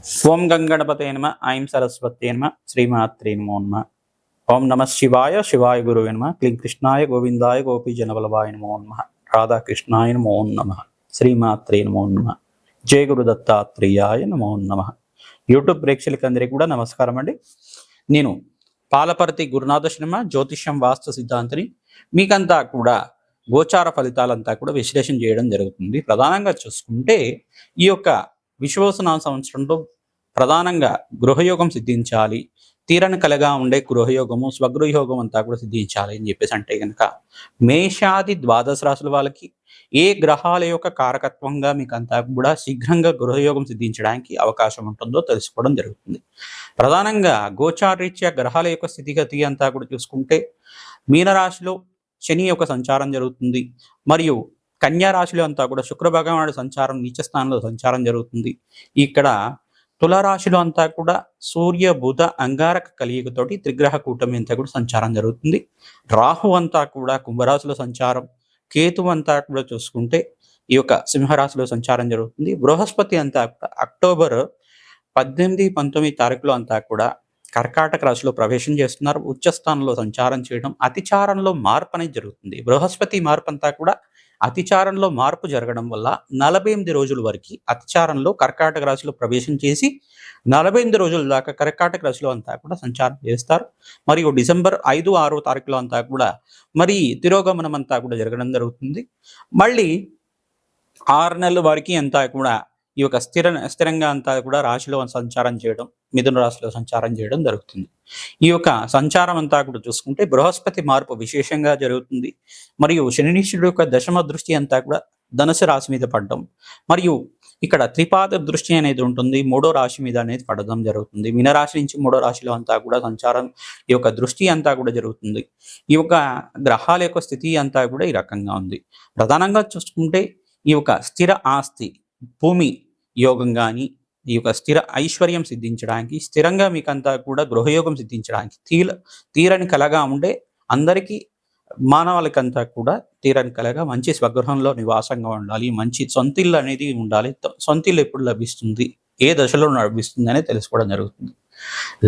ఓం గంగణపతే నమ ఐం సరస్వతే నమ శ్రీమాత్రే నమో నమ. ఓం నమ శివాయ శివాయ గురువే నమ. క్లీం కృష్ణాయ గోవిందాయ గోపీ జనవల్లభాయ నమో నమ. రాధాకృష్ణాయ నమో నమ. శ్రీమాత్రే నమో నమ. జయ గురు దత్తాత్రేయాయ నమో నమ. యూట్యూబ్ ప్రేక్షకులందరికీ కూడా నమస్కారం అండి. నేను పాలపర్తి గురునాథ శర్మ, జ్యోతిష్యం వాస్తు సిద్ధాంతిని. మీకంతా కూడా గోచార ఫలితాలంతా కూడా విశ్లేషణ చేయడం జరుగుతుంది. ప్రధానంగా చూసుకుంటే ఈ యొక్క విశ్వవసనామ సంవత్సరంలో ప్రధానంగా గృహయోగం సిద్ధించాలి, తీరని కలగా ఉండే గృహయోగము, స్వగృహయోగం అంతా కూడా సిద్ధించాలి అని చెప్పేసి అంటే కనుక మేషాది ద్వాదశ రాశుల వాళ్ళకి ఏ గ్రహాల యొక్క కారకత్వంగా మీకు అంతా కూడా శీఘ్రంగా గృహయోగం సిద్ధించడానికి అవకాశం ఉంటుందో తెలుసుకోవడం జరుగుతుంది. ప్రధానంగా గోచారరీత్యా గ్రహాల యొక్క స్థితిగతి అంతా కూడా చూసుకుంటే మీనరాశిలో శని యొక్క సంచారం జరుగుతుంది, మరియు కన్యా రాశిలో అంతా కూడా శుక్ర భగవానుడు సంచారం నీచ స్థానంలో సంచారం జరుగుతుంది. ఇక్కడ తులారాశిలో అంతా కూడా సూర్య బుధ అంగారక కలియుగతోటి త్రిగ్రహ కూటమి అంతా కూడా సంచారం జరుగుతుంది. రాహు అంతా కూడా కుంభరాశిలో సంచారం, కేతు అంతా కూడా చూసుకుంటే ఈ యొక్క సింహరాశిలో సంచారం జరుగుతుంది. బృహస్పతి అంతా కూడా అక్టోబర్ 18, 19 తారీఖులో అంతా కూడా కర్కాటక రాశిలో ప్రవేశం చేస్తున్నారు. ఉచ్చస్థానంలో సంచారం చేయడం, అతిచారంలో మార్పు అనేది జరుగుతుంది. బృహస్పతి మార్పు అంతా కూడా అతిచారంలో మార్పు జరగడం వల్ల 48 రోజుల వరకు అతిచారంలో కర్కాటక రాశిలో ప్రవేశం చేసి 48 రోజుల దాకా కర్కాటక రాశిలో అంతా కూడా సంచారం చేస్తారు. మరియు డిసెంబర్ 5, 6 తారీఖులో అంతా కూడా మరి తిరోగమనం అంతా కూడా జరగడం జరుగుతుంది. మళ్ళీ 6 నెలల వరకు అంతా కూడా ఈ యొక్క స్థిరంగా అంతా కూడా రాశిలో సంచారం చేయడం, మిథున రాశిలో సంచారం చేయడం జరుగుతుంది. ఈ యొక్క సంచారం అంతా కూడా చూసుకుంటే బృహస్పతి మార్పు విశేషంగా జరుగుతుంది. మరియు శనిశ్వరుడు యొక్క దశమ దృష్టి అంతా కూడా ధనుసు రాశి మీద పడడం, మరియు ఇక్కడ త్రిపాద దృష్టి అనేది ఉంటుంది, 3వ రాశి మీద అనేది పడడం జరుగుతుంది. మీనరాశి నుంచి 3వ రాశిలో అంతా కూడా సంచారం, ఈ యొక్క దృష్టి అంతా కూడా జరుగుతుంది. ఈ యొక్క గ్రహాల యొక్క స్థితి అంతా కూడా ఈ రకంగా ఉంది. ప్రధానంగా చూసుకుంటే ఈ యొక్క స్థిర ఆస్తి, భూమి యోగం కానీ, ఈ యొక్క స్థిర ఐశ్వర్యం సిద్ధించడానికి, స్థిరంగా మీకంతా కూడా గృహయోగం సిద్ధించడానికి, తీరని కలగా ఉండే అందరికీ మానవులకంతా కూడా తీరని కలగా మంచి స్వగృహంలో నివాసంగా ఉండాలి, మంచి సొంతిల్లు అనేది ఉండాలి. సొంతిల్లు ఎప్పుడు లభిస్తుంది, ఏ దశలో లభిస్తుంది అనేది తెలుసుకోవడం జరుగుతుంది.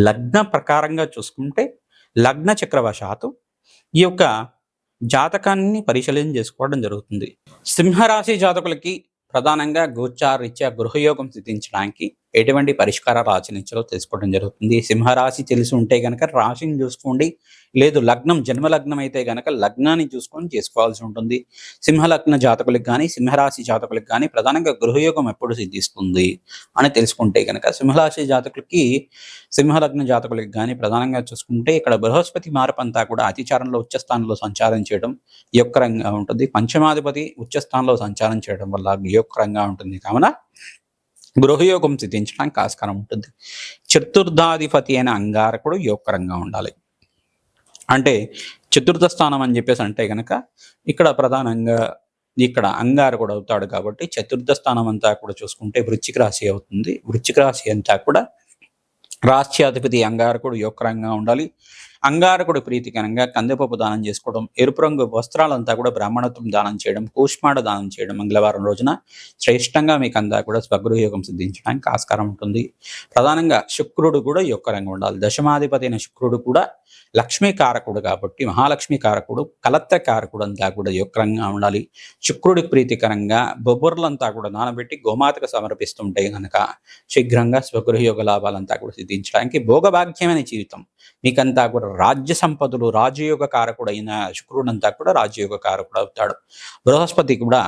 లగ్న ప్రకారంగా చూసుకుంటే లగ్న చక్రవశాత్తు ఈ యొక్క జాతకాన్ని పరిశీలన చేసుకోవడం జరుగుతుంది. సింహరాశి జాతకులకి ప్రధానంగా గోచారరీత్యా గృహయోగం సిద్ధించడానికి ఎటువంటి పరిష్కారాలు ఆచరించాలో తెలుసుకోవడం జరుగుతుంది. సింహరాశి తెలిసి ఉంటే కనుక రాశిని చూసుకోండి, లేదు లగ్నం జన్మలగ్నం అయితే కనుక లగ్నాన్ని చూసుకొని చేసుకోవాల్సి ఉంటుంది. సింహలగ్న జాతకులకు కానీ సింహరాశి జాతకులకు కానీ ప్రధానంగా గృహయోగం ఎప్పుడు సిద్ధిస్తుంది అని తెలుసుకుంటే కనుక సింహలగ్న జాతకులకు కానీ ప్రధానంగా చూసుకుంటే ఇక్కడ బృహస్పతి మార్పు అంతా కూడా అతిచారంలో ఉచ్చస్థానంలో సంచారం చేయడం యోగకరంగా ఉంటుంది. పంచమాధిపతి ఉచ్చస్థానంలో సంచారం చేయడం వల్ల యోగకరంగా ఉంటుంది. కావున గృహయోగం సిద్ధించడానికి ఆస్కారం ఉంటుంది. చతుర్థాధిపతి అయిన అంగారకుడు యోగకరంగా ఉండాలి. అంటే చతుర్థ స్థానం అని చెప్పేసి అంటే కనుక ఇక్కడ ప్రధానంగా ఇక్కడ అంగారకుడు అవుతాడు కాబట్టి చతుర్థ స్థానం అంతా కూడా చూసుకుంటే వృశ్చిక రాశి అవుతుంది. వృశ్చిక రాశి అంతా కూడా రాశ్యాధిపతి అంగారకుడు యోగకరంగా ఉండాలి. అంగారకుడు ప్రీతికరంగా కందిపప్పు దానం చేసుకోవడం, ఎరుపు రంగు వస్త్రాలంతా కూడా బ్రాహ్మణత్వం దానం చేయడం, కూష్మాడ దానం చేయడం మంగళవారం రోజున శ్రేష్టంగా మీకు అంతా కూడా స్వగృహయోగం సిద్ధించడానికి ఆస్కారం ఉంటుంది. ప్రధానంగా శుక్రుడు కూడా యోగకరంగా ఉండాలి. దశమాధిపతి అయిన శుక్రుడు కూడా లక్ష్మీ కారకుడు కాబట్టి మహాలక్ష్మి కారకుడు, కలత్ర కారకుడు అంతా కూడా యోగకరంగా ఉండాలి. శుక్రుడికి ప్రీతికరంగా బొబ్బర్లంతా కూడా నానబెట్టి గోమాతకు సమర్పిస్తుంటే కనుక శీఘ్రంగా స్వగృహయోగ లాభాలంతా కూడా సిద్ధించడానికి భోగభాగ్యమైన జీవితం మీకంతా కూడా రాజ్య సంపదలు, రాజయోగ కారకుడు అయిన శుక్రుడు అంతా కూడా రాజయోగ కారకుడు అవుతాడు. బృహస్పతి కూడా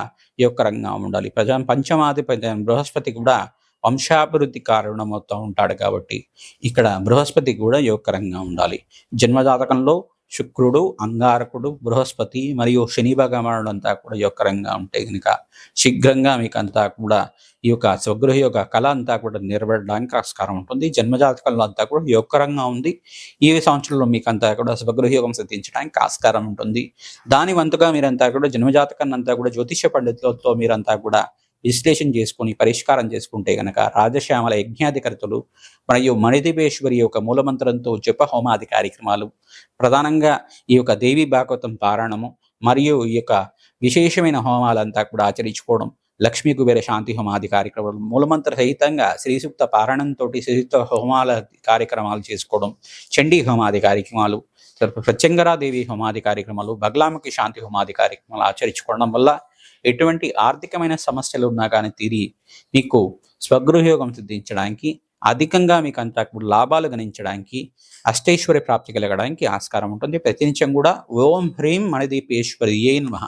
యోగకరంగా ఉండాలి. పంచమాధిపతి బృహస్పతి కూడా వంశాభివృద్ధి కారణమవుతూ ఉంటాడు కాబట్టి ఇక్కడ బృహస్పతి కూడా యోగకరంగా ఉండాలి. జన్మజాతకంలో శుక్రుడు, అంగారకుడు, బృహస్పతి మరియు శని భగవానుడు అంతా కూడా యోగకరంగా ఉంటే కనుక శీఘ్రంగా మీకు అంతా కూడా ఈ యొక్క స్వగృహయోగ కళ అంతా కూడా నెరవేరడానికి ఆస్కారం ఉంటుంది. జన్మజాతకంలో అంతా కూడా యోగకరంగా ఉంది. ఈ సంవత్సరంలో మీకు అంతా కూడా స్వగృహయోగం సిద్ధించడానికి ఆస్కారం ఉంటుంది. దాని వంతుగా మీరంతా కూడా జన్మజాతకాన్ని అంతా కూడా జ్యోతిష పండితులతో మీరంతా కూడా విశ్లేషణ చేసుకుని పరిష్కారం చేసుకుంటే గనక రాజశ్యామల యజ్ఞాధికర్తలు మరియు మణిదీపేశ్వరి యొక్క మూలమంత్రంతో జప హోమాది కార్యక్రమాలు, ప్రధానంగా ఈ యొక్క దేవి భాగవతం పారాయణము మరియు ఈ యొక్క విశేషమైన హోమాలంతా కూడా ఆచరించుకోవడం, లక్ష్మీ కుబేర శాంతి హోమాది కార్యక్రమాలు, మూలమంత్ర సహితంగా శ్రీ సూక్త పారాయణంతో శ్రీసూక్త హోమాల కార్యక్రమాలు చేసుకోవడం, చండీ హోమాది కార్యక్రమాలు, ప్రత్యంగరాదేవి హోమాది కార్యక్రమాలు, బగలాముఖి శాంతి హోమాది కార్యక్రమాలు ఆచరించుకోవడం వల్ల ఎటువంటి ఆర్థికమైన సమస్యలు ఉన్నా కానీ తీరి మీకు స్వగృహయోగం సిద్ధించడానికి, అధికంగా మీకు అంతా లాభాలు గణించడానికి, అష్టైశ్వర్య ప్రాప్తి కలగడానికి ఆస్కారం ఉంటుంది. ప్రతినిత్యం కూడా ఓం హ్రీం మణిదీపేశ్వరియే నమః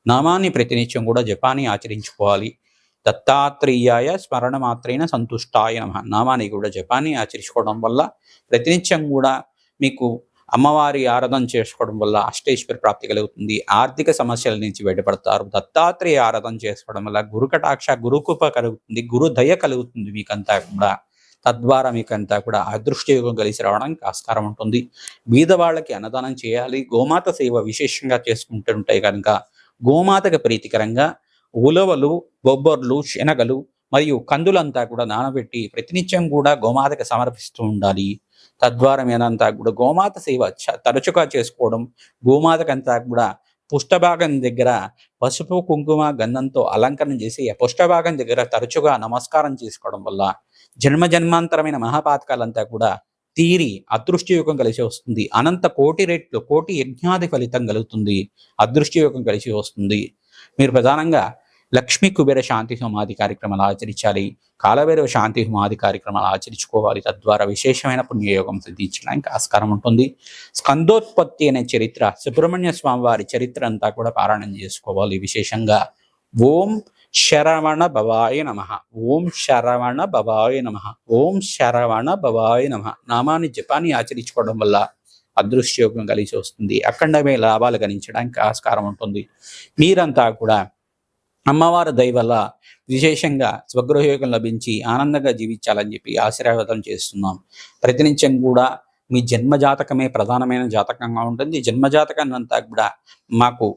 నామాన్ని ప్రతినిత్యం కూడా జపాన్ని ఆచరించుకోవాలి. దత్తాత్రేయాయ స్మరణ మాత్రైన సంతుష్టాయ నమః నామాన్ని కూడా జపాన్ని ఆచరించుకోవడం వల్ల ప్రతినిత్యం కూడా మీకు అమ్మవారి ఆరాధన చేసుకోవడం వల్ల అష్టైశ్వర్య ప్రాప్తి కలుగుతుంది. ఆర్థిక సమస్యల నుంచి బయటపడతారు. దత్తాత్రేయ ఆరాధన చేసుకోవడం వల్ల గురు కటాక్ష, గురుకృప కలుగుతుంది, గురు దయ కలుగుతుంది మీకంతా కూడా. తద్వారా మీకంతా కూడా అదృష్టయోగం కలిసి రావడానికి ఆస్కారం ఉంటుంది. బీద వాళ్ళకి అన్నదానం చేయాలి. గోమాత సేవ విశేషంగా చేసుకుంటుంటాయి కనుక గోమాతకు ప్రీతికరంగా ఉలవలు, బొబ్బర్లు, శనగలు మరియు కందులంతా కూడా నానబెట్టి ప్రతినిత్యం కూడా గోమాతకు సమర్పిస్తూ ఉండాలి. తద్వారా మీరంతా కూడా గోమాత సేవ తరచుగా చేసుకోవడం, గోమాతకంతా కూడా పుష్టభాగం దగ్గర పసుపు, కుంకుమ, గంధంతో అలంకరణ చేసి ఆ పుష్టభాగం దగ్గర తరచుగా నమస్కారం చేసుకోవడం వల్ల జన్మ జన్మాంతరమైన మహాపాతకాలంతా కూడా తీరి అదృష్టయోగం కలిసి వస్తుంది. అనంత కోటి రెట్లు, కోటి యజ్ఞాది ఫలితం కలుగుతుంది. అదృష్టయోగం కలిసి వస్తుంది. మీరు ప్రధానంగా లక్ష్మీ కుబేర శాంతి హోమాది కార్యక్రమాలు ఆచరించాలి. కాలభైరవ శాంతి హోమాది కార్యక్రమాలు ఆచరించుకోవాలి. తద్వారా విశేషమైన పుణ్యయోగం సిద్ధించడానికి ఆస్కారం ఉంటుంది. స్కందోత్పత్తి అనే చరిత్ర, సుబ్రహ్మణ్య స్వామి వారి చరిత్ర అంతా కూడా పారాయణం చేసుకోవాలి. విశేషంగా ఓం శరవణ భవాయ నమః, ఓం శరవణ భవాయ నమః, ఓం శరవణ భవాయ నమః నామాన్ని జపాన్ని ఆచరించుకోవడం వల్ల అదృష్టయోగం కలిసి వస్తుంది. అఖండమైన లాభాలు గణించడానికి ఆస్కారం ఉంటుంది. మీరంతా కూడా అమ్మవారి దయ వల్ల విశేషంగా స్వగృహయోగం లభించి ఆనందంగా జీవించాలని చెప్పి ఆశీర్వాదం చేస్తున్నాం. ప్రతినిత్యం కూడా మీ జన్మజాతకమే ప్రధానమైన జాతకంగా ఉంటుంది. జన్మజాతకాన్ని అంతా కూడా మాకు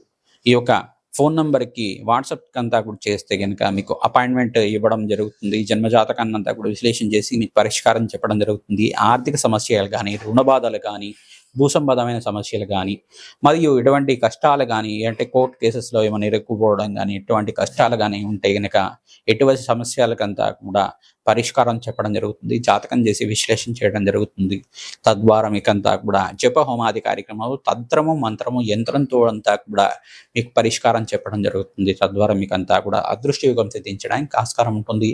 ఈ యొక్క ఫోన్ నంబర్కి వాట్సాప్ అంతా కూడా చేస్తే కనుక మీకు అపాయింట్మెంట్ ఇవ్వడం జరుగుతుంది. జన్మజాతకాన్ని అంతా కూడా విశ్లేషణ చేసి మీకు పరిష్కారం చెప్పడం జరుగుతుంది. ఆర్థిక సమస్యలు కానీ, రుణ బాధలు కానీ, భూసంబంధమైన సమస్యలు కానీ, మరియు ఎటువంటి కష్టాలు కానీ, అంటే కోర్టు కేసెస్లో ఏమైనా ఇరుక్కుపోవడం కానీ, ఎటువంటి కష్టాలు కానీ ఉంటే కనుక ఎటువంటి సమస్యలకంతా కూడా పరిష్కారం చెప్పడం జరుగుతుంది. జాతకం చేసి విశ్లేషణ చేయడం జరుగుతుంది. తద్వారా మీకంతా కూడా జప హోమాది కార్యక్రమాలు, తంత్రము, మంత్రము, యంత్రంతో అంతా కూడా మీకు పరిష్కారం చెప్పడం జరుగుతుంది. తద్వారా మీకంతా కూడా అదృష్టయోగం సిద్ధించడానికి ఆస్కారం ఉంటుంది.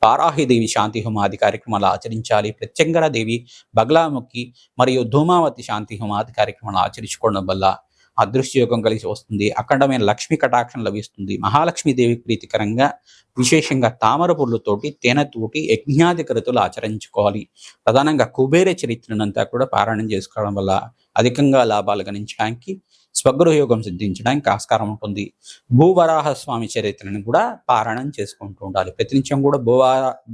పారాహిదేవి శాంతి హోమాది కార్యక్రమాలు ఆచరించాలి. ప్రత్యంగరాదేవి, బగలాముఖి మరియు ధూమావతి శాంతి హోమాది కార్యక్రమాలు ఆచరించుకోవడం వల్ల అదృష్టయోగం కలిసి వస్తుంది. అఖండమైన లక్ష్మీ కటాక్షం లభిస్తుంది. మహాలక్ష్మీదేవి ప్రీతికరంగా విశేషంగా తామర పుర్లతోటి, తేనెతోటి యజ్ఞాది కృతులు ఆచరించుకోవాలి. ప్రధానంగా కుబేర చరిత్రనంతా కూడా పారాయణం చేసుకోవడం వల్ల అధికంగా లాభాలు గణించడానికి, స్వగృహయోగం సిద్ధించడానికి ఆస్కారం ఉంటుంది. భూవరాహస్వామి చరిత్రను కూడా పారాయణం చేసుకుంటూ ఉండాలి. ప్రతినిత్యం కూడా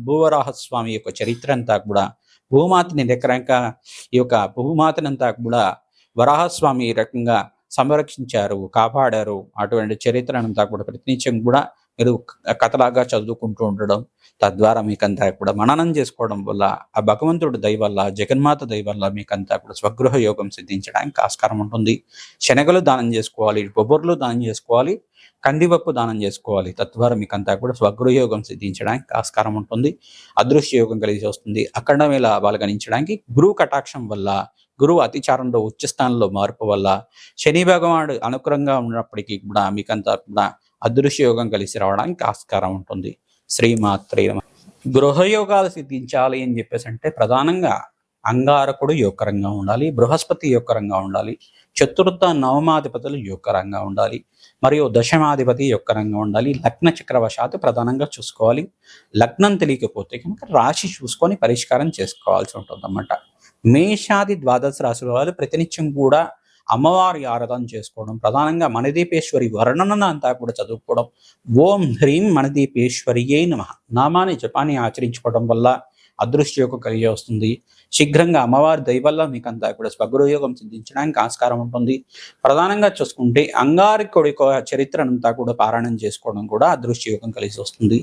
భూవరాహస్వామి యొక్క చరిత్ర అంతా కూడా భూమాతని రకంగా ఈ యొక్క భూమాతనంతా కూడా వరాహస్వామి ఈ రకంగా సంరక్షించారు, కాపాడారు. అటువంటి చరిత్రనంతా కూడా ప్రతినిత్యం కూడా మీరు కథలాగా చదువుకుంటూ ఉండడం, తద్వారా మీకంతా కూడా మననం చేసుకోవడం వల్ల ఆ భగవంతుడి దయ వల్ల, జగన్మాత దయ వల్ల మీకంతా కూడా స్వగృహ యోగం సిద్ధించడానికి ఆస్కారం ఉంటుంది. శనగలు దానం చేసుకోవాలి, బొబ్బర్లు దానం చేసుకోవాలి, కందిపప్పు దానం చేసుకోవాలి. తద్వారా మీకంతా కూడా స్వగృహయోగం సిద్ధించడానికి ఆస్కారం ఉంటుంది. అదృష్ట యోగం కలిసి వస్తుంది. అఖండమైన లాభాలు గణించడానికి గురువు కటాక్షం వల్ల, గురువు అతిచారంలో ఉచ్చస్థానంలో మార్పు వల్ల, శని భగవానుడు అనుకూలంగా ఉన్నప్పటికీ కూడా మీకంతా కూడా అదృశ్య యోగం కలిసి రావడానికి ఆస్కారం ఉంటుంది. శ్రీమాత్రే నమః. గృహయోగాలు సిద్ధించాలి అని చెప్పేసి అంటే ప్రధానంగా అంగారకుడు యోగకరంగా ఉండాలి, బృహస్పతి యోగకరంగా ఉండాలి, చతుర్థ నవమాధిపతులు యోగకరంగా ఉండాలి, మరియు దశమాధిపతి యోగకరంగా ఉండాలి. లగ్న చక్రవశాత్తు ప్రధానంగా చూసుకోవాలి. లగ్నం తెలియకపోతే కనుక రాశి చూసుకొని పరిష్కారం చేసుకోవాల్సి ఉంటుంది అన్నమాట. మేషాది ద్వాదశ రాశుల వాళ్ళు ప్రతినిత్యం కూడా అమ్మవారి ఆరాధన చేసుకోవడం, ప్రధానంగా మణిదీపేశ్వరి వర్ణన అంతా కూడా చదువుకోవడం, ఓం హ్రీం మణిదీపేశ్వరియే నమః నామాన్ని జపాన్ని ఆచరించుకోవడం వల్ల అదృష్టయోగం కలిగి వస్తుంది. శీఘ్రంగా అమ్మవారి దయ వల్ల మీకంతా కూడా స్వగృహయోగం సిద్ధించడానికి ఆస్కారం ఉంటుంది. ప్రధానంగా చూసుకుంటే అంగారకుడి చరిత్రనంతా కూడా పారాయణం చేసుకోవడం కూడా అదృష్టయోగం కలిసి వస్తుంది.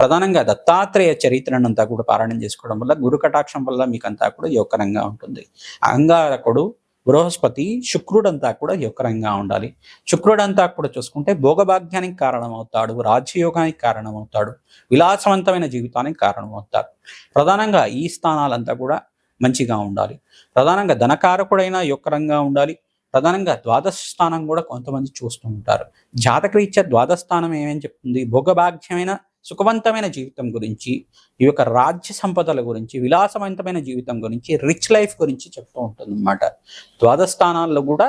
ప్రధానంగా దత్తాత్రేయ చరిత్రనంతా కూడా పారాయణం చేసుకోవడం వల్ల, గురు కటాక్షం వల్ల మీకంతా కూడా యోగకరంగా ఉంటుంది. అంగారకుడు బృహస్పతి శుక్రుడంతా కూడా యుక్రంగా ఉండాలి. శుక్రుడంతా కూడా చూసుకుంటే భోగభాగ్యానికి కారణమవుతాడు, రాజ్యయోగానికి కారణమవుతాడు, విలాసవంతమైన జీవితానికి కారణమవుతాడు. ప్రధానంగా ఈ స్థానాలంతా కూడా మంచిగా ఉండాలి. ప్రధానంగా ధనకారకుడైన యుక్రంగా ఉండాలి. ప్రధానంగా ద్వాదశ స్థానం కూడా కొంతమంది చూస్తూ ఉంటారు. జాతకరీత్యా ద్వాదశ స్థానం ఏమేం చెప్తుంది? భోగభాగ్యమైన సుఖవంతమైన జీవితం గురించి, ఈ యొక్క రాజ్య సంపదల గురించి, విలాసవంతమైన జీవితం గురించి, రిచ్ లైఫ్ గురించి చెప్తూ ఉంటుంది అన్నమాట. ద్వాదశ స్థానాల్లో కూడా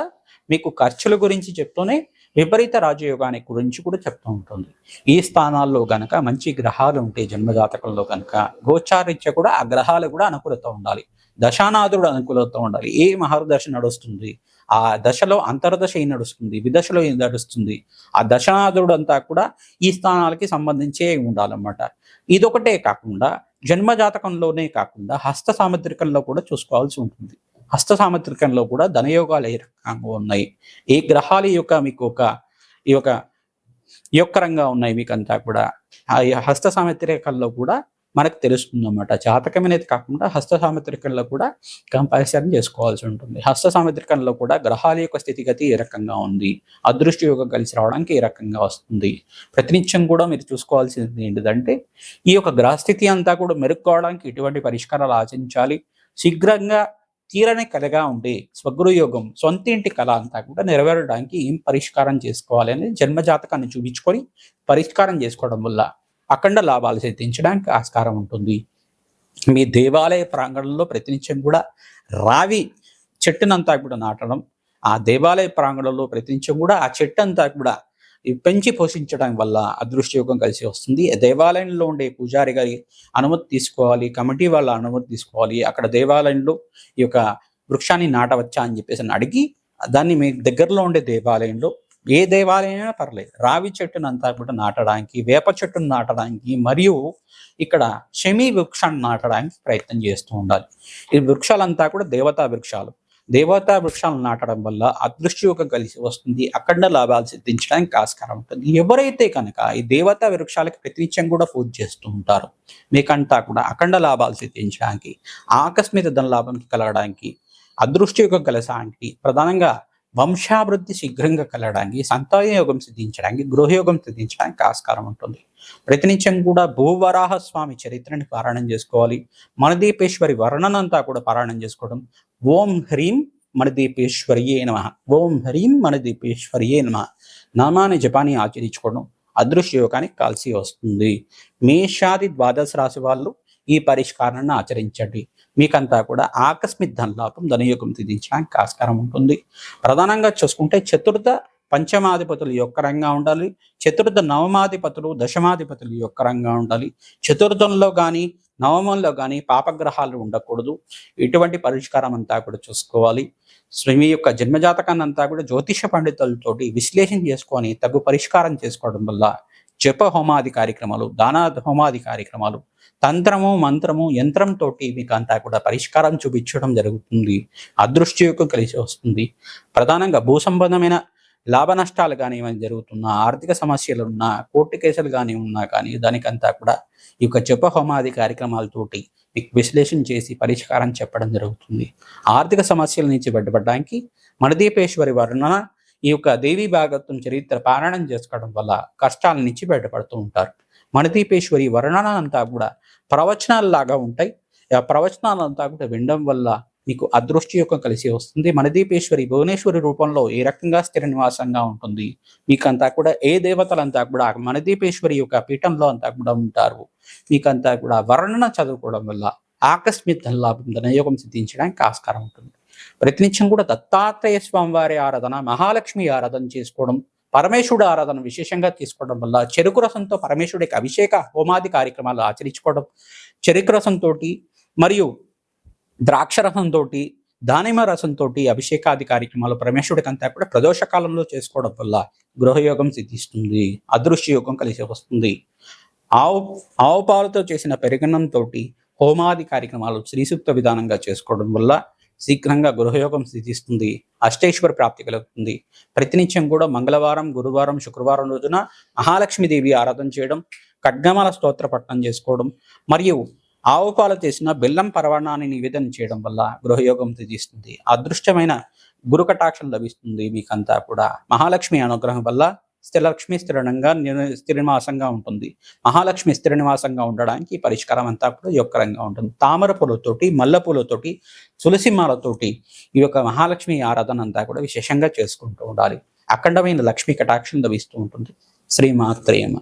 మీకు ఖర్చుల గురించి చెప్తూనే విపరీత రాజయోగానికి గురించి కూడా చెప్తూ ఉంటుంది. ఈ స్థానాల్లో గనక మంచి గ్రహాలు ఉంటే జన్మజాతకంలో కనుక గోచారీత్యా కూడా ఆ గ్రహాలు కూడా అనుకూలత ఉండాలి. దశానాథుడు అనుకూలత ఉండాలి. ఏ మహర్దశ నడుస్తుంది, ఆ దశలో అంతర్దశ ఏం నడుస్తుంది, విదశలో ఏం నడుస్తుంది, ఆ దశనాథుడు అంతా కూడా ఈ స్థానాలకి సంబంధించే ఉండాలన్నమాట. ఇదొకటే కాకుండా జన్మజాతకంలోనే కాకుండా హస్త సాముద్రికంలో కూడా చూసుకోవాల్సి ఉంటుంది. హస్త సాముద్రికంలో కూడా ధనయోగాలు ఏ రకంగా ఉన్నాయి, ఏ గ్రహాలు ఈ యొక్క యుక్రంగా ఉన్నాయి మీకంతా కూడా ఆ హస్త సాముద్రికంలో కూడా మనకు తెలుస్తుంది అన్నమాట. జాతకం అనేది కాకుండా హస్త సాముద్రికంలో కూడా కంపారిజన్ చేసుకోవాల్సి ఉంటుంది. హస్త సాముద్రికంలో కూడా గ్రహాల యొక్క స్థితిగతి ఏ రకంగా ఉంది, అదృష్ట యోగం కలిసి రావడానికి ఏ రకంగా వస్తుంది, ప్రతినిత్యం కూడా మీరు చూసుకోవాల్సింది ఏంటిదంటే ఈ యొక్క గ్రహస్థితి అంతా కూడా మెరుక్కోవడానికి ఎటువంటి పరిష్కారాలు ఆచరించాలి, శీఘ్రంగా తీరని కలగా ఉండే స్వగృహయోగం సొంత ఇంటి కళ అంతా కూడా నెరవేరడానికి ఏం పరిష్కారం చేసుకోవాలి అనేది జన్మజాతకాన్ని చూపించుకొని పరిష్కారం చేసుకోవడం వల్ల అఖండ లాభాలు సిద్ధించడానికి ఆస్కారం ఉంటుంది. మీ దేవాలయ ప్రాంగణంలో ప్రతినిత్యం కూడా రావి చెట్టునంతా కూడా నాటడం, ఆ దేవాలయ ప్రాంగణంలో ప్రతినిత్యం కూడా ఆ చెట్టు అంతా కూడా పెంచి పోషించడం వల్ల అదృష్టయోగం కలిసి వస్తుంది. దేవాలయంలో ఉండే పూజారి గారి అనుమతి తీసుకోవాలి, కమిటీ వాళ్ళ అనుమతి తీసుకోవాలి. అక్కడ దేవాలయంలో ఈ యొక్క వృక్షాన్ని నాటవచ్చా అని చెప్పేసి అడిగి దాన్ని మీ దగ్గరలో ఉండే దేవాలయంలో, ఏ దేవాలయమైనా పర్లేదు, రావి చెట్టును అంతా కూడా నాటడానికి, వేప చెట్టును నాటడానికి, మరియు ఇక్కడ శమీ వృక్షాన్ని నాటడానికి ప్రయత్నం చేస్తూ ఉండాలి. ఈ వృక్షాలంతా కూడా దేవతా వృక్షాలు. దేవతా వృక్షాలను నాటడం వల్ల అదృష్టయోగం కలిసి వస్తుంది, అఖండ లాభాలు సిద్ధించడానికి ఆస్కారం ఉంటుంది. ఎవరైతే కనుక ఈ దేవతా వృక్షాలకి ప్రతినిత్యం కూడా పూజ చేస్తూ ఉంటారో మీకంతా కూడా అఖండ లాభాలు సిద్ధించడానికి, ఆకస్మిక ధన లాభం కలగడానికి, అదృష్టయోగం కలగడానికి, ప్రధానంగా వంశాభివృద్ధి శీఘ్రంగా కలగడానికి, సంతాన యోగం సిద్ధించడానికి, గృహయోగం సిద్ధించడానికి ఆస్కారం ఉంటుంది. ప్రతినిత్యం కూడా భూవరాహ స్వామి చరిత్రని పారాయణం చేసుకోవాలి. మణదీపేశ్వరి వర్ణనంతా కూడా పారాయణం చేసుకోవడం. ఓం హ్రీం మణదీపేశ్వర్యే నమః, ఓం హ్రీం మణదీపేశ్వర్యే నమః నామాన్ని జపాన్ని ఆచరించుకోవడం అదృశ్య యోగానికి కలిసి వస్తుంది. మేషాది ద్వాదశ రాశి వాళ్ళు ఈ పరిష్కారాన్ని ఆచరించండి. మీకంతా కూడా ఆకస్మిక ధనలాభం, ధనయోగం సిద్ధించడానికి ఆస్కారం ఉంటుంది. ప్రధానంగా చూసుకుంటే చతుర్థ పంచమాధిపతులు యొక్కరంగా ఉండాలి, చతుర్థ నవమాధిపతులు దశమాధిపతులు యొక్కరంగా ఉండాలి. చతుర్థంలో కానీ నవమంలో కానీ పాపగ్రహాలు ఉండకూడదు. ఇటువంటి పరిష్కారం అంతా కూడా చూసుకోవాలి. మీ యొక్క జన్మజాతకాన్ని అంతా కూడా జ్యోతిష పండితులతోటి విశ్లేషణ చేసుకొని తగు పరిష్కారం చేసుకోవడం వల్ల జప హోమాది కార్యక్రమాలు, దానా హోమాది కార్యక్రమాలు, తంత్రము మంత్రము యంత్రంతో మీకు అంతా కూడా పరిష్కారం చూపించడం జరుగుతుంది. అదృష్టయోగం కలిసి వస్తుంది. ప్రధానంగా భూ సంబంధమైన లాభ నష్టాలు కానీ ఏమైనా జరుగుతున్నా, ఆర్థిక సమస్యలు ఉన్నా, కోర్టు కేసులు కానీ ఉన్నా కానీ దానికంతా కూడా ఈ యొక్క జప హోమాది కార్యక్రమాలతోటి మీకు విశ్లేషణ చేసి పరిష్కారం చెప్పడం జరుగుతుంది. ఆర్థిక సమస్యల నుంచి బయటపడడానికి మణదీపేశ్వరి వర్ణన, ఈ యొక్క దేవీ భాగవతం చరిత్ర పారాయణం చేసుకోవడం వల్ల కష్టాల నుంచి బయటపడుతూ ఉంటారు. మణదీపేశ్వరి వర్ణన అంతా కూడా ప్రవచనాలలాగా ఉంటాయి. ఆ ప్రవచనాలంతా కూడా వినడం వల్ల మీకు అదృష్టయోగం కలిసి వస్తుంది. మణదీపేశ్వరి భువనేశ్వరి రూపంలో ఏ రకంగా స్థిర నివాసంగా ఉంటుంది, మీకంతా కూడా ఏ దేవతలంతా కూడా మణదీపేశ్వరి యొక్క పీఠంలో అంతా కూడా ఉంటారు. మీకంతా కూడా వర్ణన చదువుకోవడం వల్ల ఆకస్మిక ధనలాభం, ధనయోగం సిద్ధించడానికి ఆస్కారం ఉంటుంది. ప్రతినిత్యం కూడా దత్తాత్రేయ స్వామి వారి ఆరాధన, మహాలక్ష్మి ఆరాధన చేసుకోవడం, పరమేశ్వరుడు ఆరాధన విశేషంగా తీసుకోవడం వల్ల చెరుకు రసంతో పరమేశ్వరుడికి అభిషేక హోమాది కార్యక్రమాలు ఆచరించుకోవడం, చెరుకు రసంతో మరియు ద్రాక్ష రసంతో, దానిమ్మ రసంతో అభిషేకాది కార్యక్రమాలు పరమేశ్వరుడికి అంతా కూడా ప్రదోష కాలంలో చేసుకోవడం వల్ల గృహయోగం సిద్ధిస్తుంది, అదృశ్యయోగం కలిసి వస్తుంది. ఆవు పాలతో చేసిన పెరుగన్నంతో హోమాది కార్యక్రమాలు శ్రీసూక్త విధానంగా చేసుకోవడం వల్ల శీఘ్రంగా గృహయోగం సిద్ధిస్తుంది, అష్టేశ్వర ప్రాప్తి కలుగుతుంది. ప్రతినిత్యం కూడా మంగళవారం, గురువారం, శుక్రవారం రోజున మహాలక్ష్మీదేవి ఆరాధన చేయడం, ఖడ్గమాల స్తోత్ర పఠనం చేసుకోవడం, మరియు ఆవు పాలు చేసిన బెల్లం పరవాణాన్ని నివేదన చేయడం వల్ల గృహయోగం సిద్ధిస్తుంది. అదృష్టమైన గురు కటాక్షం లభిస్తుంది. మీకంతా కూడా మహాలక్ష్మి అనుగ్రహం వల్ల స్థిరలక్ష్మి స్థిర నివాసంగా ఉంటుంది. మహాలక్ష్మి స్థిర నివాసంగా ఉండడానికి ఈ పరిష్కారం అంతా కూడా యోగకరంగా ఉంటుంది. తామర పూలతోటి, మల్లె పూలతోటి, తులసి మాలతోటి ఈ యొక్క మహాలక్ష్మి ఆరాధన అంతా కూడా విశేషంగా చేసుకుంటూ ఉండాలి. అఖండమైన లక్ష్మీ కటాక్షం లభిస్తూ ఉంటుంది. శ్రీమాత్రేమ.